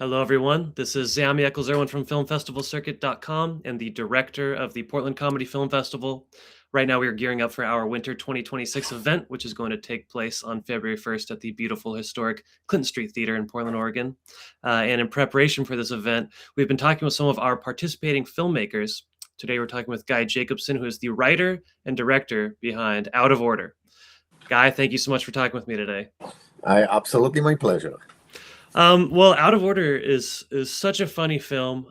Hello, everyone. This is Zami Eccles-Irwin from FilmFestivalCircuit.com and the director of the Portland Comedy Film Festival. Right now, we are gearing up for our Winter 2026 event, which is going to take place on February 1st at the beautiful, historic Clinton Street Theater in Portland, Oregon. And in preparation for this event, we've been talking with some of our participating filmmakers. Today, we're talking with Guy Jacobson, who is the writer and director behind Out of Order. Guy, thank you so much for talking with me today. Absolutely my pleasure. Well, Out of Order is such a funny film.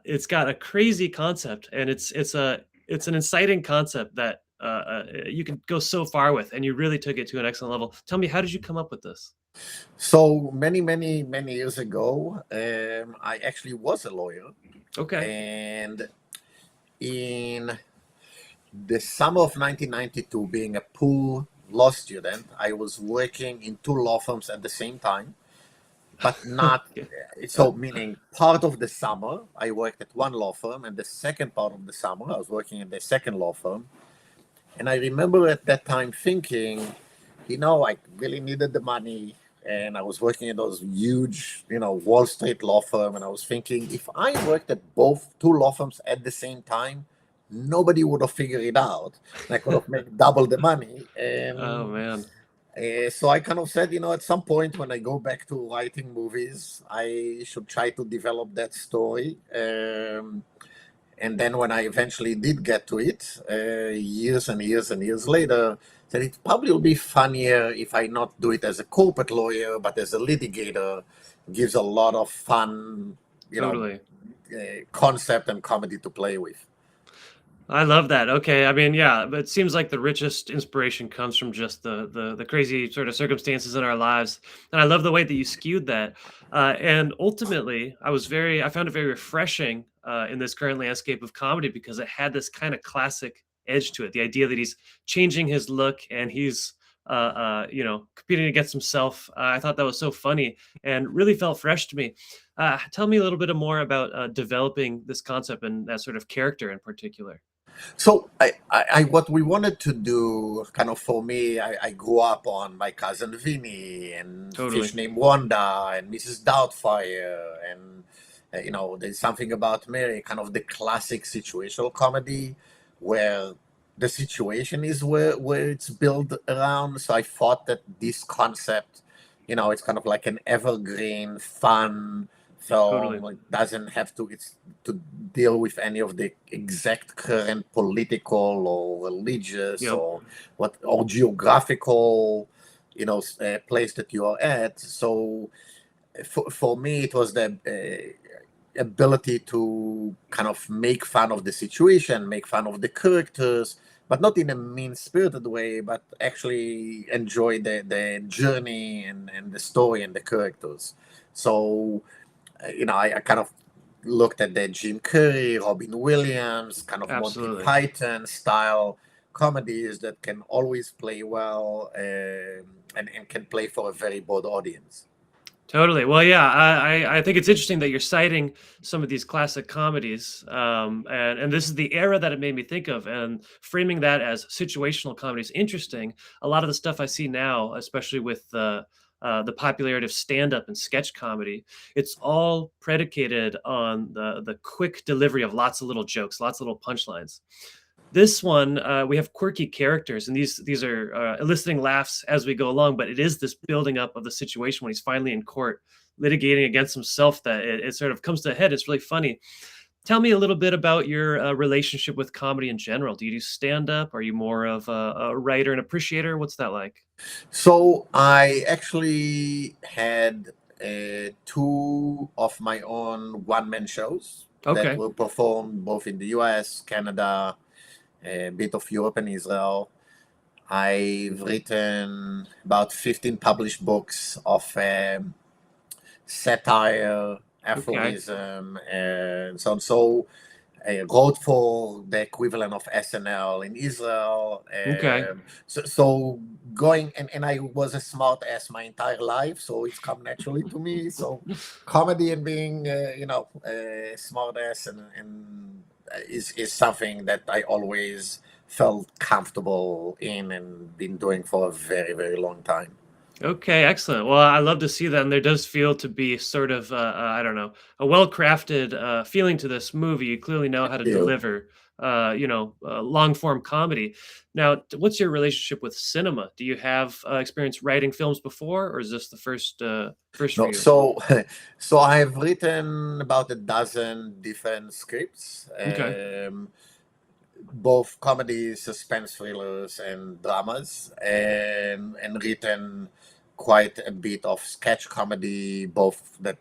It's got a crazy concept, and it's an inciting concept that you can go so far with, and you really took it to an excellent level. Tell me, how did you come up with this? So many years ago, I actually was a lawyer, Okay. and in the summer of 1992, being a poor law student, I was working in two law firms at the same time, but not Yeah. so. Meaning, part of the summer I worked at one law firm, and the second part of the summer I was working at the second law firm. And I remember at that time thinking, I really needed the money. And I was working at those huge, Wall Street law firm. And I was thinking, if I worked at both two law firms at the same time, nobody would have figured it out. And I could have made double the money. Oh And man. so I kind of said, at some point when I go back to writing movies, I should try to develop that story. And then when I eventually did get to it, years and years and years later, said it probably will be funnier if I not do it as a corporate lawyer, but as a litigator. Gives a lot of fun, Totally. concept and comedy to play with. I love that. Okay, I mean, yeah, but it seems like the richest inspiration comes from just the crazy sort of circumstances in our lives, and I love the way that you skewed that. And ultimately, I found it very refreshing in this current landscape of comedy because it had this kind of classic edge to it. The idea that he's changing his look and he's competing against himself. I thought that was so funny and really felt fresh to me. Tell me a little bit more about developing this concept and that sort of character in particular. So what we wanted to do, kind of for me, I grew up on My Cousin Vinny and Fish Totally. Named Wanda and Mrs. Doubtfire and There's Something About Mary, kind of the classic situational comedy where the situation is where it's built around. So I thought that this concept, it's kind of like an evergreen, fun Totally. film. It doesn't have to deal with any of the exact current political or religious Yep. or geographical, place that you are at. So for me, it was the ability to kind of make fun of the situation, make fun of the characters, but not in a mean-spirited way, but actually enjoy the journey and the story and the characters. So, I kind of looked at the Jim Carrey, Robin Williams, kind of Monty Absolutely. Python style comedies that can always play well, and can play for a very broad audience. Totally. Well, yeah, I think it's interesting that you're citing some of these classic comedies, and this is the era that it made me think of, and framing that as situational comedy is interesting. A lot of the stuff I see now, especially with the popularity of stand-up and sketch comedy, it's all predicated on the quick delivery of lots of little jokes, lots of little punchlines. This one, we have quirky characters, and these are eliciting laughs as we go along. But it is this building up of the situation when he's finally in court, litigating against himself, that it sort of comes to a head. It's really funny. Tell me a little bit about your relationship with comedy in general. Do you do stand up? Are you more of a writer and appreciator? What's that like? So I actually had two of my own one-man shows that Okay. were performed both in the U.S., Canada, a bit of Europe and Israel. I've written about 15 published books of satire, Okay. aphorism, and so on. So I wrote for the equivalent of SNL in Israel. Okay. So going, and I was a smart ass my entire life, so it's come naturally to me. So comedy and being, a smart ass is something that I always felt comfortable in and been doing for a very, very long time. Okay, excellent. Well, I love to see that, and there does feel to be sort of, I don't know, a well-crafted feeling to this movie. You clearly know how to You. deliver, long-form comedy. Now, what's your relationship with cinema? Do you have experience writing films before, or is this the first for No, you? so so I've written about a dozen different scripts, Okay, both comedies, suspense thrillers, and dramas, and written quite a bit of sketch comedy, both that.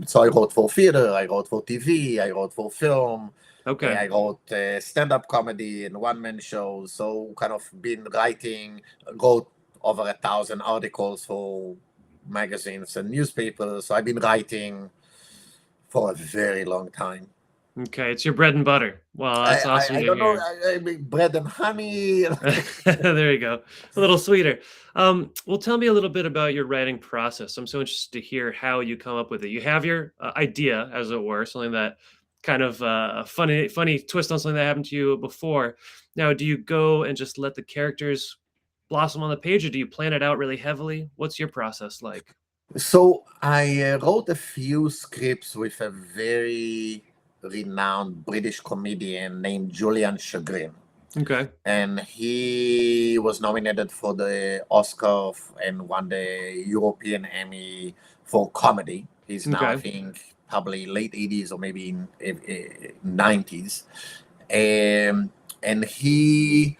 So I wrote for theater, I wrote for TV, I wrote for film, okay. I wrote stand-up comedy and one-man shows. So kind of been writing, wrote over 1,000 articles for magazines and newspapers. So I've been writing for a very long time. Okay, it's your bread and butter. Well, I, that's I, awesome I to don't know. hear. I mean, bread and honey. There you go. A little sweeter. Well, tell me a little bit about your writing process. I'm so interested to hear how you come up with it. You have your idea, as it were, something that kind of a funny twist on something that happened to you before. Now, do you go and just let the characters blossom on the page, or do you plan it out really heavily? What's your process like? So I wrote a few scripts with a very renowned British comedian named Julian Chagrin, Okay. and he was nominated for the Oscar and won the European Emmy for comedy. He's now, I Okay. think, probably late 80s or maybe in 90s. And he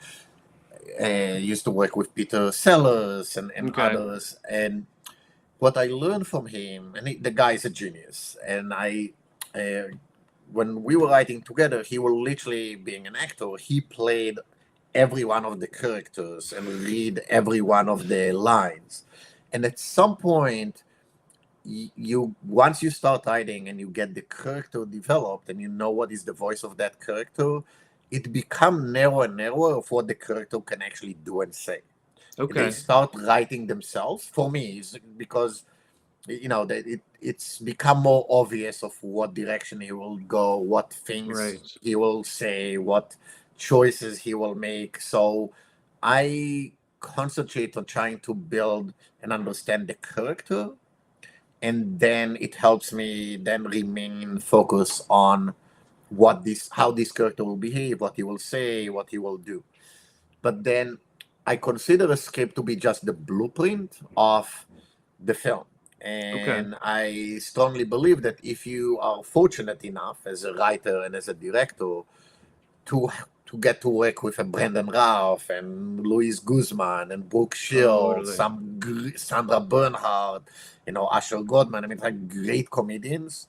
used to work with Peter Sellers and Okay. others. And what I learned from him, and the guy is a genius. And uh, when we were writing together, he was literally being an actor. He played every one of the characters and read every one of the lines. And at some point, you once you start writing and you get the character developed and you know what is the voice of that character, it becomes narrower and narrower of what the character can actually do and say. They Okay. start writing themselves for me because it's become more obvious of what direction he will go, what things Right. he will say, what choices he will make. So I concentrate on trying to build and understand the character, and then it helps me then remain focused on how this character will behave, what he will say, what he will do. But then I consider a script to be just the blueprint of the film. Okay. And I strongly believe that if you are fortunate enough as a writer and as a director to to get to work with a Brendan Ralph and Luis Guzman and Brooke Shields, Totally. some Sandra Bernhard, Asher Godman. I mean, like great comedians.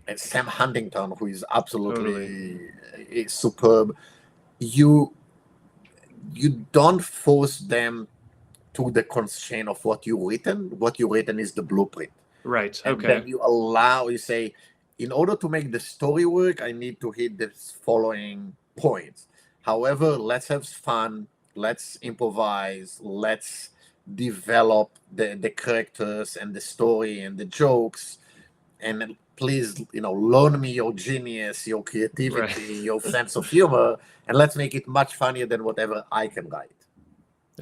And Sam Huntington, who is Totally. absolutely superb. You you don't force them to the constraint of what you written. What you written is the blueprint, Right. and then Okay. you say, in order to make the story work, I need to hit the following points. However, let's have fun, let's improvise, let's develop the characters and the story and the jokes, and please, loan me your genius, your Right. creativity, your sense of humor, and let's make it much funnier than whatever I can write.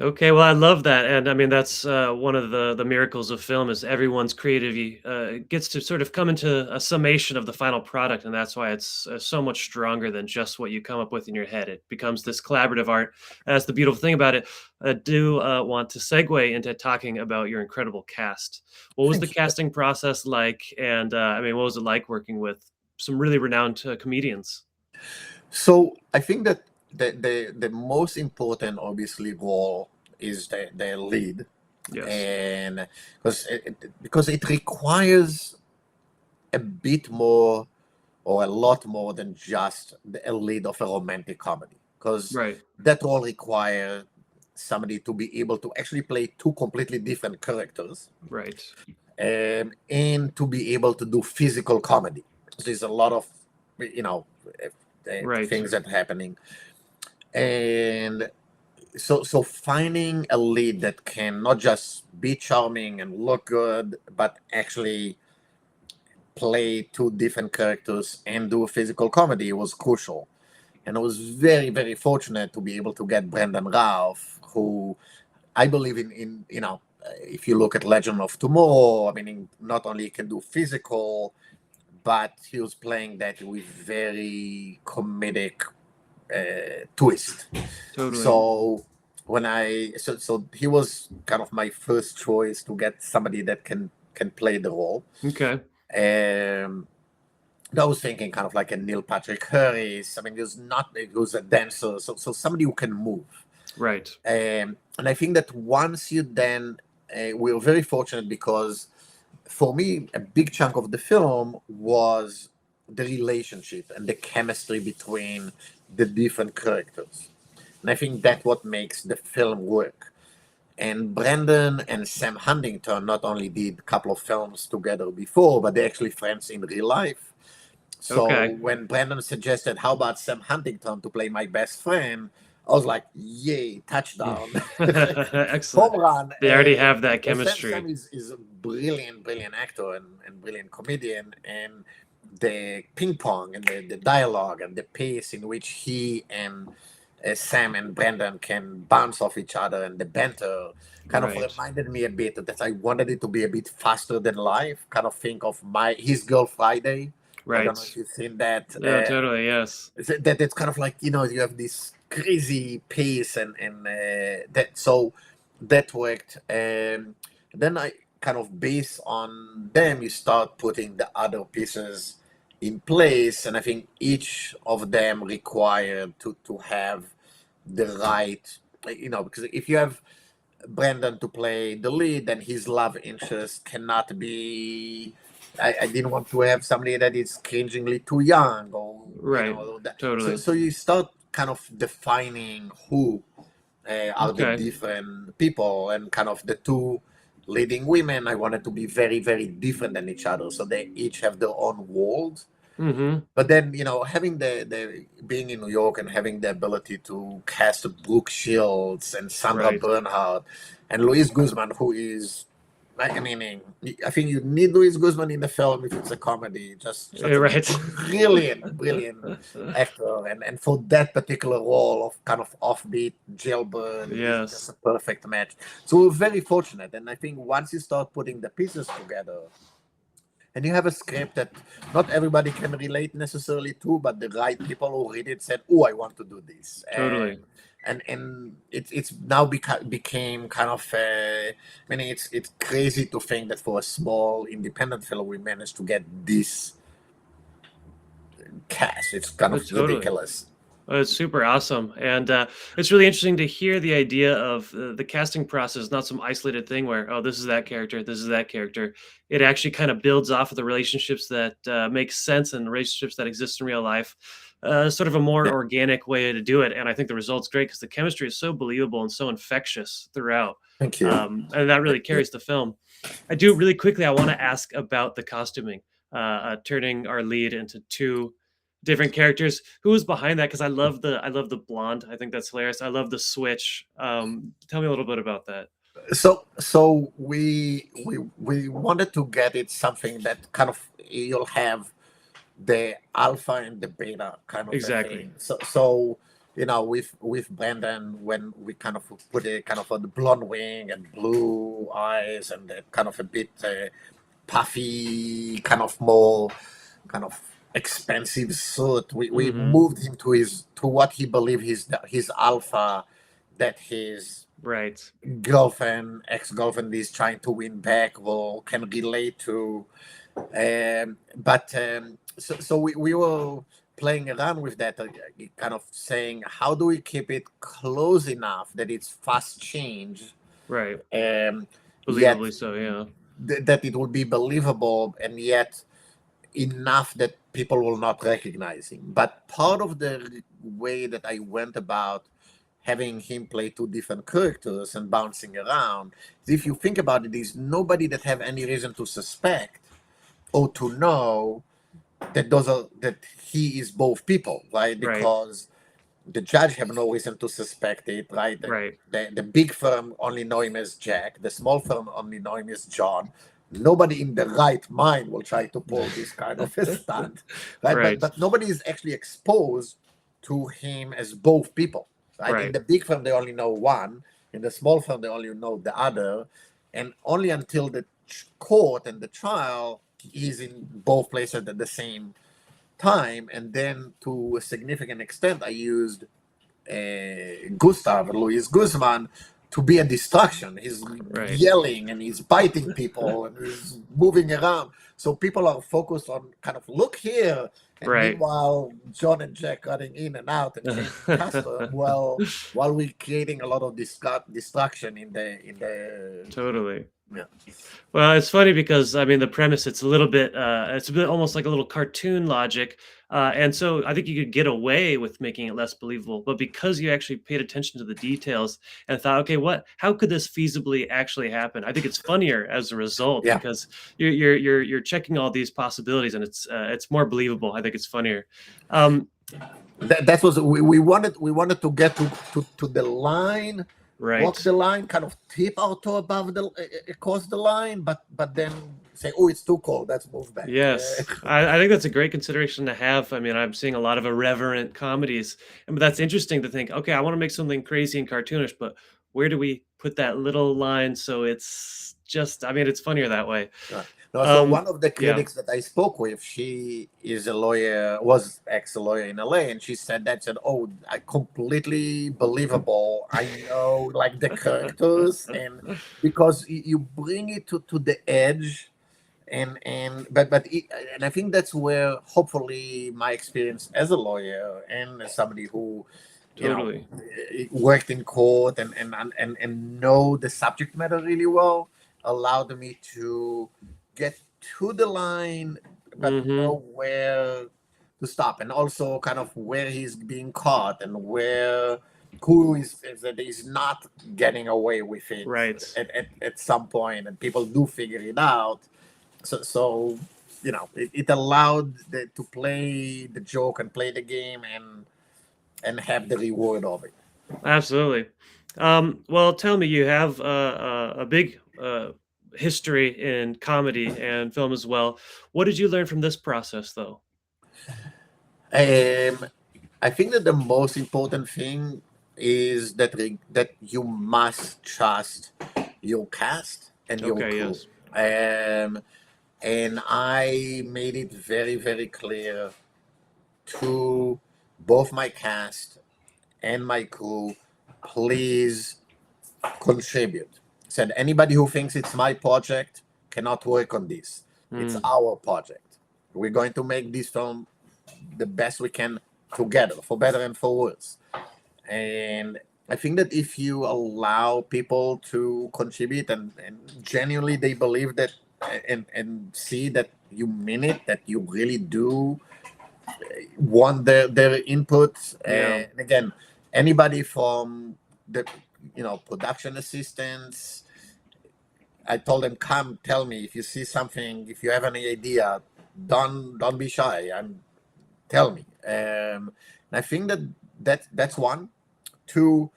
Okay, well, I love that, and I mean that's one of the miracles of film is everyone's creativity gets to sort of come into a summation of the final product, and that's why it's so much stronger than just what you come up with in your head. It becomes this collaborative art. That's the beautiful thing about it. I do want to segue into talking about your incredible cast. What was the Thank you. casting process like, and I mean, what was it like working with some really renowned comedians? So I think that the most important, obviously, role is the lead, Yes. and because it requires a bit more or a lot more than just a lead of a romantic comedy, because Right. that role requires somebody to be able to actually play two completely different characters, Right. and to be able to do physical comedy. There's a lot of you know Right. things that are happening, and so finding a lead that can not just be charming and look good, but actually play two different characters and do a physical comedy was crucial. And I was very, very fortunate to be able to get Brendan Ralph, who I believe in if you look at Legend of Tomorrow, I mean, not only he can do physical, but he was playing that with very comedic twist. Totally. So so he was kind of my first choice to get somebody that can play the role. Okay. I was thinking kind of like a Neil Patrick Harris. I mean, he was a dancer, so somebody who can move. Right. And I think that once you then, we were very fortunate because for me, a big chunk of the film was the relationship and the chemistry between the different characters. And I think that's what makes the film work. And Brandon and Sam Huntington not only did a couple of films together before, but they're actually friends in real life. So Okay. when Brandon suggested, how about Sam Huntington to play my best friend? I was like, yay, touchdown. Excellent. Home run. They already have that Sam chemistry. is a brilliant actor and brilliant comedian. And the ping pong and the dialogue and the pace in which he and Sam and Brandon can bounce off each other and the banter kind of Right. reminded me a bit that I wanted it to be a bit faster than life. Kind of think of his Girl Friday. I don't know Right. if you've seen that. No, totally. Yes. That it's kind of like, you have this crazy pace and that worked. Then I kind of based on them, you start putting the other pieces in place, and I think each of them required to have the right, because if you have Brandon to play the lead, then his love interest cannot be. I didn't want to have somebody that is cringingly too young, or Right. Totally. So you start kind of defining who are the Okay. different people, and kind of the two leading women. I wanted to be very, very different than each other, so they each have their own world. Mm-hmm. But then, having the being in New York and having the ability to cast Brooke Shields and Sandra Right. Bernhardt and Luis Guzman, who is, I mean, I think you need Luis Guzman in the film if it's a comedy. Just Right. a brilliant actor, and for that particular role of kind of offbeat jailbird, is just Yes. a perfect match. So we're very fortunate, and I think once you start putting the pieces together, and you have a script that not everybody can relate necessarily to, but the right people who read it said, "Oh, I want to do this." Totally. And it's now became kind of. I mean, it's crazy to think that for a small independent film we managed to get this cast. It's kind of Totally. ridiculous. It's super awesome, and it's really interesting to hear the idea of the casting process, not some isolated thing where, oh, this is that character, this is that character. It actually kind of builds off of the relationships that make sense and relationships that exist in real life. Sort of a more Yeah. organic way to do it, and I think the result's great because the chemistry is so believable and so infectious throughout, Thank you. and that really carries the film. I do really quickly. I want to ask about the costuming, turning our lead into two different characters. Who was behind that? Because I love the blonde. I think that's hilarious. I love the switch. Tell me a little bit about that. So we wanted to get it something that kind of you'll have the alpha and the beta kind of a Exactly. thing. So with Brandon, when we kind of put a kind of a blonde wing and blue eyes and kind of a bit puffy, kind of more kind of expensive suit, we Hmm. moved him to what he believed his alpha, that his Right. ex-girlfriend is trying to win back, or can relate to. So we were playing around with that, kind of saying, how do we keep it close enough that it's fast change, Right. yet Believably so. Yeah. that it will be believable, and yet enough that people will not recognize him. But part of the way that I went about having him play two different characters and bouncing around, if you think about it, there's nobody that have any reason to suspect or to know that he is both people, right? Right. Because the judge have no reason to suspect it, right? Right. The big firm only know him as Jack. The small firm only know him as John. Nobody in the right mind will try to pull this kind of a stunt, right? Right. But nobody is actually exposed to him as both people, right? In Right. the big firm, they only know one. In the small firm, they only know the other. and only until the court and the trial, he's in both places at the same time. And then to a significant extent, I used Gustav, Luis Guzman, to be a distraction. He's yelling and he's biting people and he's moving around. So people are focused on kind of look here. And meanwhile, John and Jack running in and out and changing custom while we're creating a lot of distraction in the Totally. Yeah. Well, it's funny because I mean the premise it's a bit almost like a little cartoon logic. And so I think you could get away with making it less believable, but because you actually paid attention to the details and thought, okay, how could this feasibly actually happen? I think it's funnier as a result because you're checking all these possibilities and it's more believable. I think it's funnier. That was we wanted to get to the line, walk the line, kind of tip our toe above across the line, but then say, oh, it's too cold, let's move back. Yes, I think that's a great consideration to have. I mean, I'm seeing a lot of irreverent comedies, but that's interesting to think, okay, I want to make something crazy and cartoonish, but where do we put that little line so it's just, I mean, it's funnier that way. Right. No, so one of the critics that I spoke with, she is a lawyer, was ex-lawyer in LA, and she said, oh, completely believable. I know, like, the characters, and because you bring it to the edge, and I think that's where hopefully my experience as a lawyer and as somebody who worked in court and know the subject matter really well allowed me to get to the line but know where to stop, and also kind of where he's being caught and who is not getting away with it at some point, and people do figure it out. So you know, it allowed to play the joke and play the game and have the reward of it. Absolutely. Well, tell me, you have a big history in comedy and film as well. What did you learn from this process, though? I think that the most important thing is that you must trust your cast and your crew. Yes. And I made it very, very clear to both my cast and my crew, please contribute. Said anybody who thinks it's my project cannot work on this. It's our project. We're going to make this film the best we can together, for better and for worse. And I think that if you allow people to contribute and genuinely they believe that and see that you mean it, that you really do want their input. And again, anybody from the production assistants, I told them, come tell me if you see something, if you have any idea, don't be shy, tell me. And I think that's one. Two,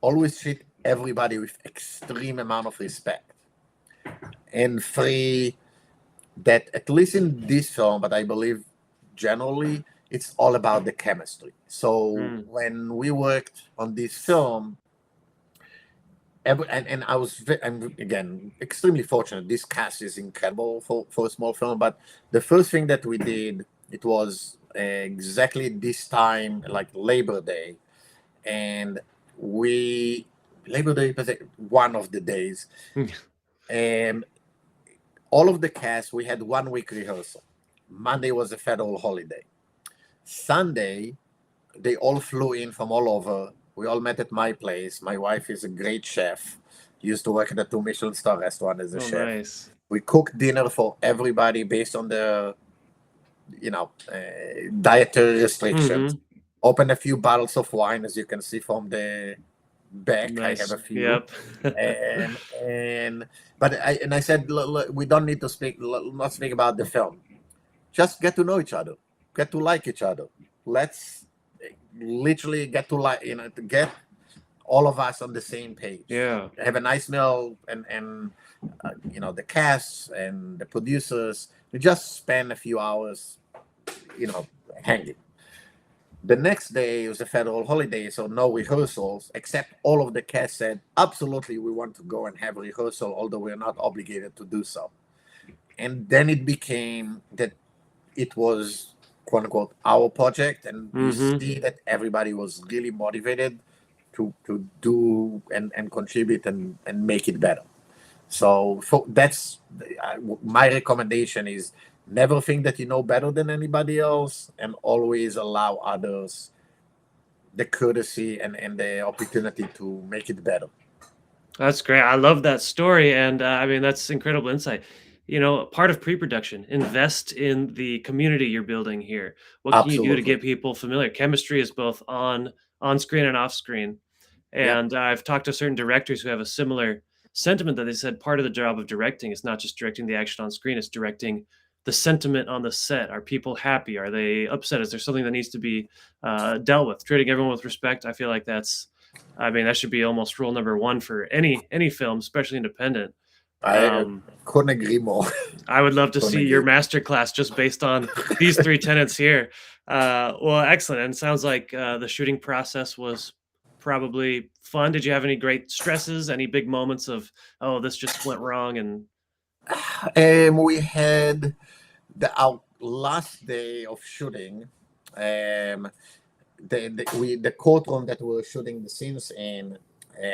always treat everybody with extreme amount of respect. And three, that at least in this film, but I believe generally, it's all about the chemistry. So when we worked on this film, and I'm again extremely fortunate. This cast is incredible for a small film. But the first thing that we did, it was exactly this time, like Labor Day, and Labor Day was one of the days, and all of the cast, we had 1 week rehearsal. Monday was a federal holiday. Sunday, they all flew in from all over. We all met at my place. My wife is a great chef. Used to work at a 2 Michelin star restaurant as a chef. Nice. We cooked dinner for everybody based on the, dietary restrictions. Opened a few bottles of wine, as you can see from the back. Nice. I have a few. Yep. But I said, look, we don't need to not speak about the film. Just get to know each other, get to like each other. Let's literally get to get all of us on the same page. Yeah. Have a nice meal, and the cast and the producers. We just spend a few hours, hanging. The next day was a federal holiday, so no rehearsals, except all of the cast said, absolutely, we want to go and have a rehearsal, although we're not obligated to do so. And then it became that it was, quote unquote, our project, and you Mm-hmm. see that everybody was really motivated to do and contribute and make it better. So that's my recommendation is never think that you know better than anybody else, and always allow others the courtesy and the opportunity to make it better. That's great. I love that story, and I mean that's incredible insight. You know, part of pre-production, invest in the community you're building here. What can you do to Absolutely. get people familiar? Chemistry is both on screen and off screen. Yeah. And I've talked to certain directors who have a similar sentiment that they said part of the job of directing is not just directing the action on screen, it's directing the sentiment on the set. Are people happy? Are they upset? Is there something that needs to be dealt with? Treating everyone with respect. I feel like I mean, that should be almost rule number one for any film, especially independent. I Um, couldn't agree more. I would love to Couldn't see your agree. masterclass just based on these three tenets here. Well, excellent. And it sounds like the shooting process was probably fun. Did you have any great stresses? Any big moments of, oh, this just went wrong? And We had our last day of shooting. Um, the courtroom that we were shooting the scenes in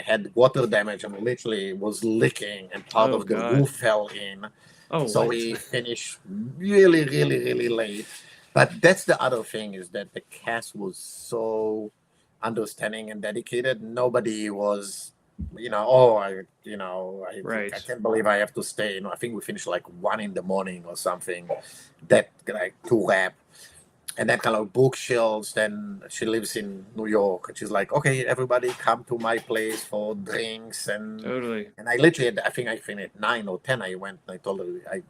had water damage and literally was leaking, and part oh of the god, roof fell in. oh So what? we finished really, really, really late. But that's the other thing is that the cast was so understanding and dedicated. Nobody was, I Right, can't believe I have to stay. I think we finished like 1 in the morning or something. That like to wrap, and then kind of bookshelves. Then she lives in New York, and she's like, "Okay, everybody, come to my place for drinks." totally. And I literally, I think I finished at 9 or 10. I went. And I told her, I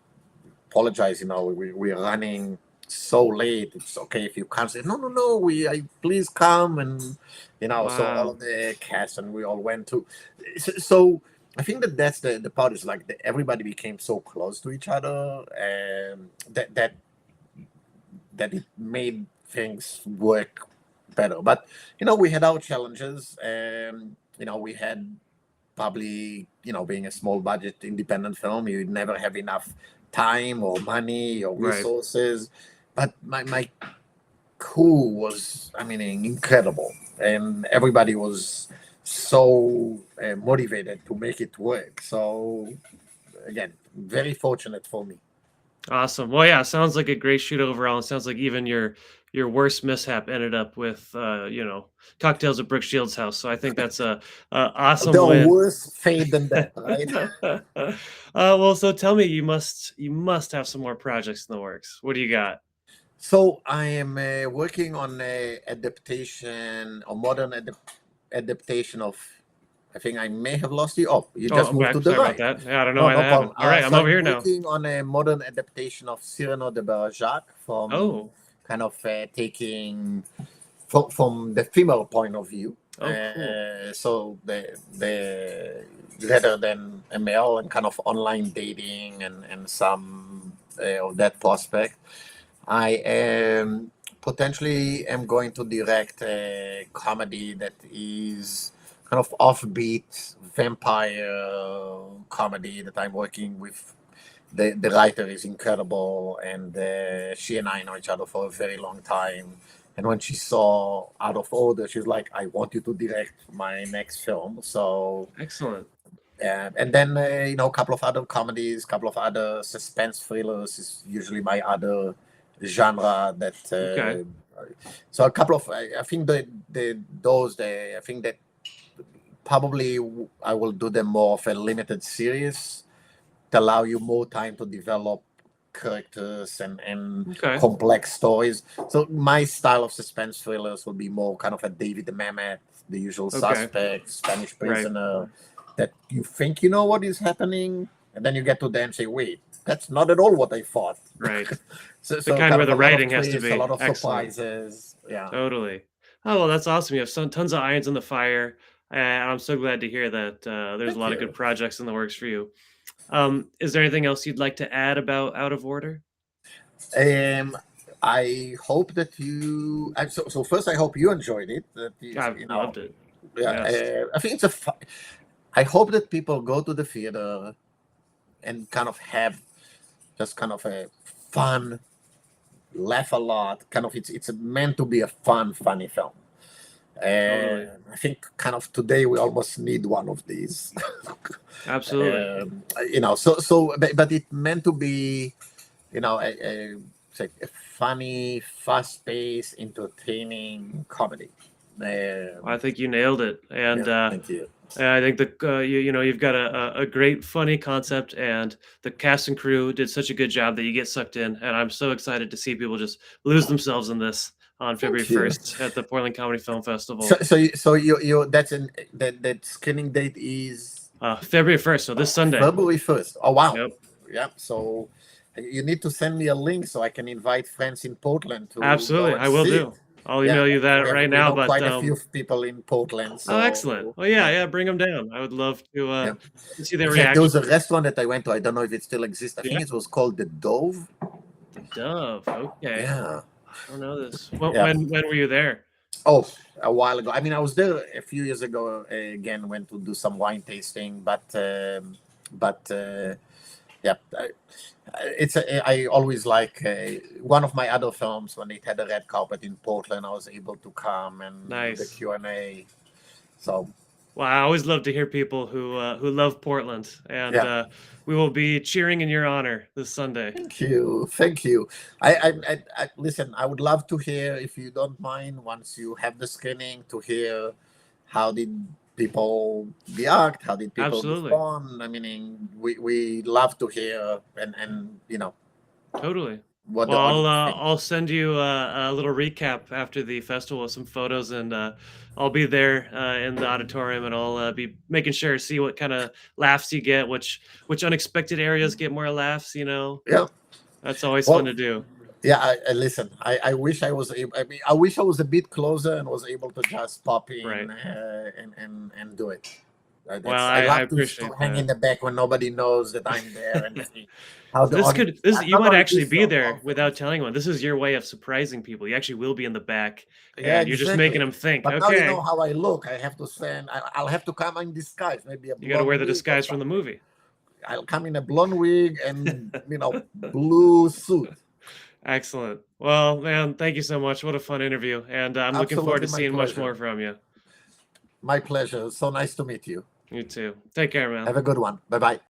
apologize. We're running so late. It's okay if you can't say no, no, no. Please come, and so all Wow. of the cast and we all went to. So I think that's the part is like everybody became so close to each other, and that it made things work better. But we had our challenges. We had probably being a small budget independent film, you never have enough time or money or Right. resources. But my crew was, I mean, incredible, and everybody was so motivated to make it work. So again, very fortunate for me. Awesome. Well, yeah, sounds like a great shoot overall. It sounds like even your worst mishap ended up with cocktails at Brooke Shields' house. So I think that's a awesome The win. worst fate than that, right? Well, so tell me, you must have some more projects in the works. What do you got? So I am working on a adaptation, a modern adaptation of. I think I may have lost you. Oh, you just Oh, moved okay. to the Sorry about right. that. Yeah, I don't know No, why no that happened. problem. All right, I'm So over I'm here now. working on a modern adaptation of Cyrano de Bergerac from Oh, kind of taking from the female point of view. oh, cool. So the rather than a male and kind of online dating and some of that prospect. I am potentially am going to direct a comedy that is kind of offbeat vampire comedy that I'm working with. The writer is incredible, and she and I know each other for a very long time. And when she saw Out of Order, she's like, "I want you to direct my next film." So Excellent. and then a couple of other comedies, couple of other suspense thrillers is usually my other genre. That Okay. so a couple of I think I think that probably I will do them more of a limited series to allow you more time to develop characters and Okay. complex stories. So my style of suspense thrillers will be more kind of a David Mamet, The Usual Okay. Suspect, Spanish Right. Prisoner, that you think you know what is happening, and then you get to them and say, wait, that's not at all what I thought. Right. The So kind kind where of a the lot of writing has to twists, a be lot of excellent. surprises. Yeah. Totally. Oh, well, that's awesome. You have tons of irons in the fire. And I'm so glad to hear that there's a Thank lot of good you. projects in the works for you. Is there anything else you'd like to add about Out of Order? Um, I hope that you. So first, I hope you enjoyed it. That I you know, loved it. yeah. Yes. I think it's a. I hope that people go to the theater and kind of have just kind of a fun, laugh a lot. Kind of, it's meant to be a fun, funny film. Totally. I think kind of today we almost need one of these. Absolutely. But it meant to be, it's like a funny, fast-paced, entertaining comedy. I think you nailed it. And Yeah, thank you. I think you've got a great funny concept, and the cast and crew did such a good job that you get sucked in. And I'm so excited to see people just lose themselves in this on February Thank you. 1st at the Portland Comedy Film So, Festival. so you that screening date is February 1st, so this Sunday. February 1st. Oh wow. Yep. Yeah. So you need to send me a link so I can invite friends in Portland to Absolutely. go and I will see do. it. I'll Yeah, email you that right we now. know But quite a few people in Portland. oh, excellent. So Well, yeah, yeah, yeah, bring them down. I would love yeah. to see their In fact, there was reaction. a restaurant that I went to. I don't know if it still exists. I Yeah, think it was called the Dove. the Dove. Okay, Yeah. I don't know this. What Yeah. when were you there? Oh, a while ago. I mean, I was there a few years ago. Again, went to do some wine tasting, but yeah, I always like one of my other films when it had a red carpet in Portland. I was able to come and do the Nice. Q&A. So Well, I always love to hear people who love Portland, and yeah, we will be cheering in your honor this Sunday. thank you. I listen. I would love to hear, if you don't mind, once you have the screening, to hear how did people react, how did people Absolutely. respond. I mean, we love to hear and Totally. what Well, the audience think. I'll send you a little recap after the festival with some photos, and I'll be there in the auditorium, and I'll be making sure to see what kind of laughs you get, which unexpected areas get more laughs. Yeah. That's always fun Well, to do. yeah. Listen. I wish I was able. I mean, I wish I was a bit closer and was able to just pop in Right. and do it. Well, I I love to appreciate hang in that. the back when nobody knows that I'm there and see how So the audience. you Not might only actually this be film, there all without films. telling anyone. This is your way of surprising people. You actually will be in the back, Yeah, and you're just making exactly. them think. But now you know Okay, how I look. I have to send. I'll have to come in disguise, maybe a you got to wear blonde the wig or disguise from the something. movie. I'll come in a blonde wig and blue suit. Excellent. Well, man, thank you so much. What a fun interview, and I'm looking forward Absolutely, to my seeing much pleasure. more from you. My pleasure. So nice to meet you. You too. Take care, man. Have a good one. Bye bye.